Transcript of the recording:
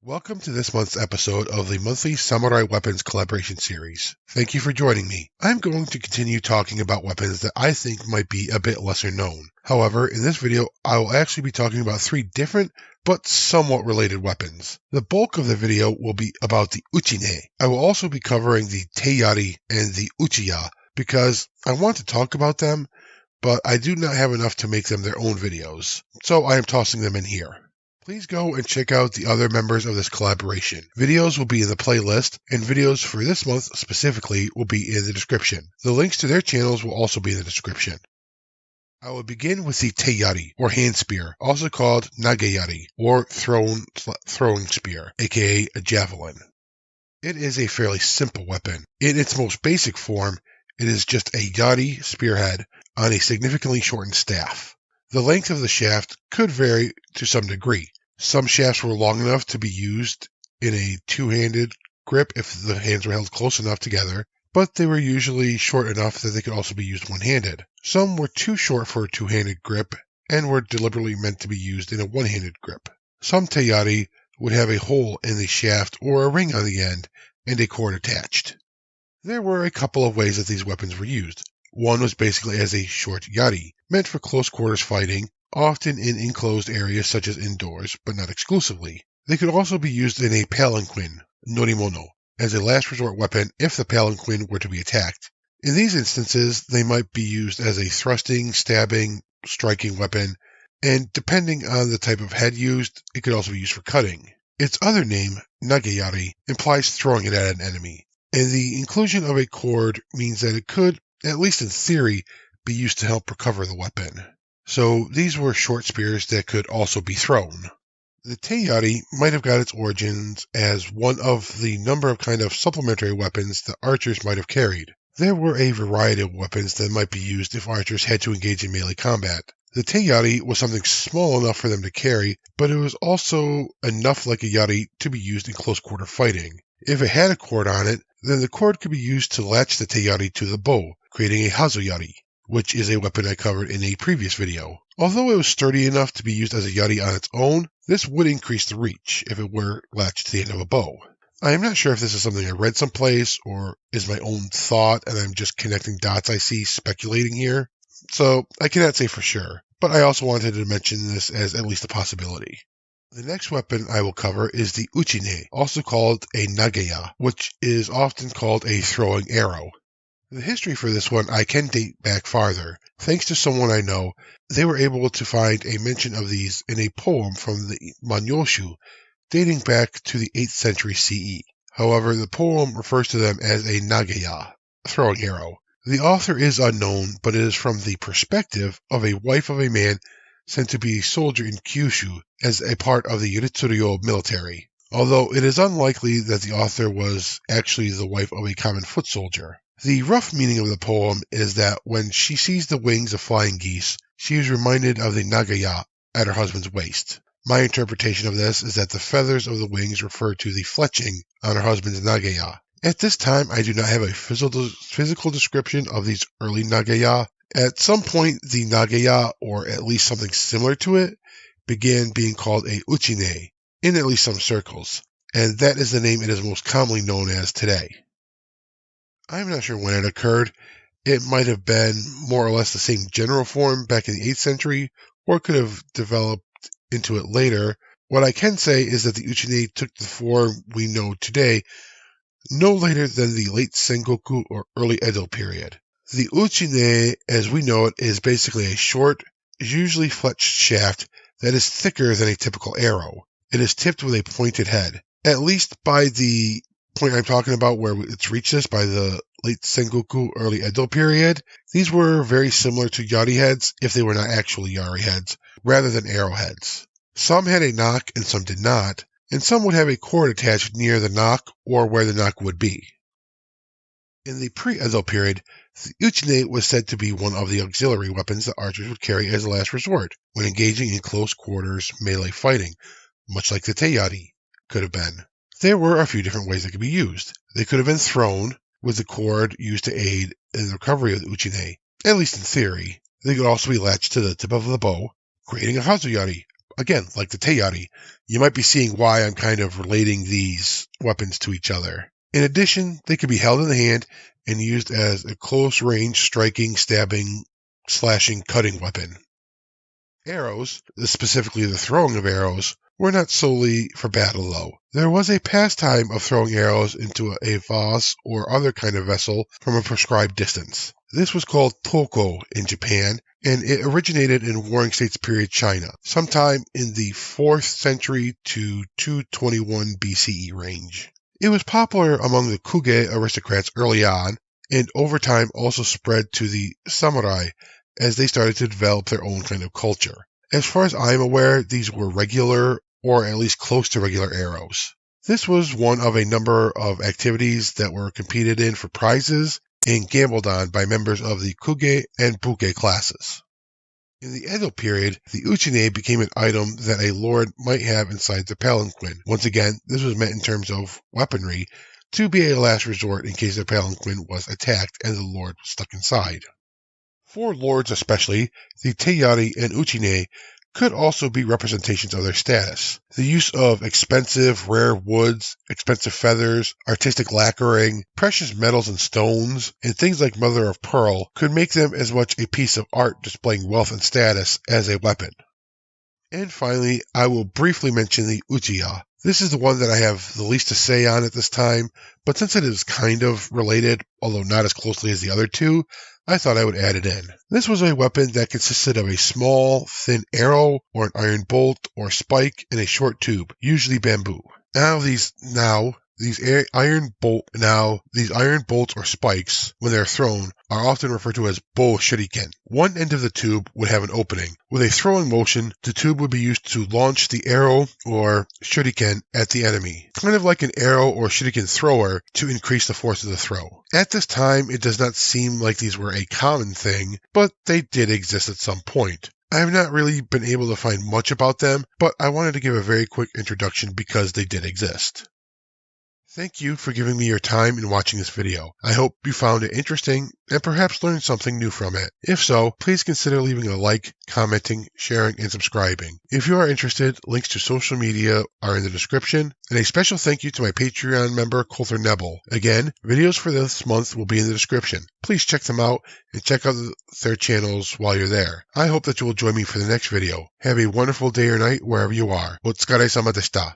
Welcome to this month's episode of the monthly Samurai Weapons collaboration series. Thank you for joining me. I'm going to continue talking about weapons that I think might be a bit lesser known. However, in this video, I will actually be talking about three different but somewhat related weapons. The bulk of the video will be about the Uchine. I will also be covering the te-yari and the Uchiya because I want to talk about them, but I do not have enough to make them their own videos, so I am tossing them in here. Please go and check out the other members of this collaboration. Videos will be in the playlist, and videos for this month specifically will be in the description. The links to their channels will also be in the description. I will begin with the te-yari, or hand spear, also called nage-yari, or throwing spear, aka a javelin. It is a fairly simple weapon. In its most basic form, it is just a yari spearhead on a significantly shortened staff. The length of the shaft could vary to some degree. Some shafts were long enough to be used in a two-handed grip if the hands were held close enough together, but they were usually short enough that they could also be used one-handed. Some were too short for a two-handed grip and were deliberately meant to be used in a one-handed grip. Some te-yari would have a hole in the shaft or a ring on the end and a cord attached. There were a couple of ways that these weapons were used. One was basically as a short yari, meant for close quarters fighting, often in enclosed areas such as indoors, but not exclusively. They could also be used in a palanquin, norimono, as a last resort weapon if the palanquin were to be attacked. In these instances, they might be used as a thrusting, stabbing, striking weapon, and depending on the type of head used, it could also be used for cutting. Its other name, nage-yari, implies throwing it at an enemy, and the inclusion of a cord means that it could, at least in theory, be used to help recover the weapon. So these were short spears that could also be thrown. The te-yari might have got its origins as one of the number of kind of supplementary weapons that archers might have carried. There were a variety of weapons that might be used if archers had to engage in melee combat. The te-yari was something small enough for them to carry, but it was also enough like a yari to be used in close quarter fighting. If it had a cord on it, then the cord could be used to latch the te-yari to the bow, creating a hazo-yari, which is a weapon I covered in a previous video. Although it was sturdy enough to be used as a yari on its own, this would increase the reach if it were latched to the end of a bow. I am not sure if this is something I read someplace or is my own thought and I'm just connecting dots I see speculating here, so I cannot say for sure, but I also wanted to mention this as at least a possibility. The next weapon I will cover is the uchine, also called a nageya, which is often called a throwing arrow. The history for this one I can date back farther. Thanks to someone I know, they were able to find a mention of these in a poem from the Manyoshu dating back to the 8th century CE. However, the poem refers to them as a nageya, throwing arrow. The author is unknown, but it is from the perspective of a wife of a man sent to be a soldier in Kyushu as a part of the Yuritsuryo military, although it is unlikely that the author was actually the wife of a common foot soldier. The rough meaning of the poem is that when she sees the wings of flying geese, she is reminded of the nageya at her husband's waist. My interpretation of this is that the feathers of the wings refer to the fletching on her husband's nageya. At this time, I do not have a physical description of these early nageya. At some point, the nageya, or at least something similar to it, began being called a uchine in at least some circles, and that is the name it is most commonly known as today. I'm not sure when it occurred. It might have been more or less the same general form back in the 8th century, or could have developed into it later. What I can say is that the Uchine took the form we know today no later than the late Sengoku or early Edo period. The Uchine, as we know it, is basically a short, usually fletched shaft that is thicker than a typical arrow. It is tipped with a pointed head. At least by the point I'm talking about where it's reached this, by the late Sengoku, early Edo period, these were very similar to yari heads if they were not actually yari heads, rather than arrowheads. Some had a knock and some did not, and some would have a cord attached near the knock or where the knock would be. In the pre-Edo period, the uchine was said to be one of the auxiliary weapons that archers would carry as a last resort when engaging in close quarters melee fighting, much like the te-yari could have been. There were a few different ways they could be used. They could have been thrown, with the cord used to aid in the recovery of the uchine, at least in theory. They could also be latched to the tip of the bow, creating a hazo-yari, Again, like the te-yari, you might be seeing why I'm kind of relating these weapons to each other. In addition, they could be held in the hand and used as a close-range striking, stabbing, slashing, cutting weapon. Arrows, specifically the throwing of arrows, were not solely for battle though. There was a pastime of throwing arrows into a vase or other kind of vessel from a prescribed distance. This was called toko in Japan, and it originated in Warring States period China, sometime in the 4th century to 221 BCE range. It was popular among the kuge aristocrats early on, and over time also spread to the samurai as they started to develop their own kind of culture. As far as I'm aware, these were regular, or at least close to regular arrows. This was one of a number of activities that were competed in for prizes and gambled on by members of the kuge and buke classes. In the Edo period, the uchine became an item that a lord might have inside their palanquin. Once again, this was meant in terms of weaponry, to be a last resort in case their palanquin was attacked and the lord was stuck inside. For lords especially, the Teyari and Uchine could also be representations of their status. The use of expensive, rare woods, expensive feathers, artistic lacquering, precious metals and stones, and things like mother of pearl could make them as much a piece of art displaying wealth and status as a weapon. And finally, I will briefly mention the Uchiya. This is the one that I have the least to say on at this time, but since it is kind of related, although not as closely as the other two, I thought I would add it in. This was a weapon that consisted of a small, thin arrow, or an iron bolt, or spike, and a short tube, usually bamboo. These iron bolts or spikes, when they are thrown, are often referred to as bow shuriken. One end of the tube would have an opening. With a throwing motion, the tube would be used to launch the arrow or shuriken at the enemy, kind of like an arrow or shuriken thrower to increase the force of the throw. At this time, it does not seem like these were a common thing, but they did exist at some point. I have not really been able to find much about them, but I wanted to give a very quick introduction because they did exist. Thank you for giving me your time in watching this video. I hope you found it interesting and perhaps learned something new from it. If so, please consider leaving a like, commenting, sharing, and subscribing. If you are interested, links to social media are in the description, and a special thank you to my Patreon member, Coulter Nebel. Again, videos for this month will be in the description. Please check them out and check out their channels while you're there. I hope that you will join me for the next video. Have a wonderful day or night wherever you are. Otsukare-sama deshita.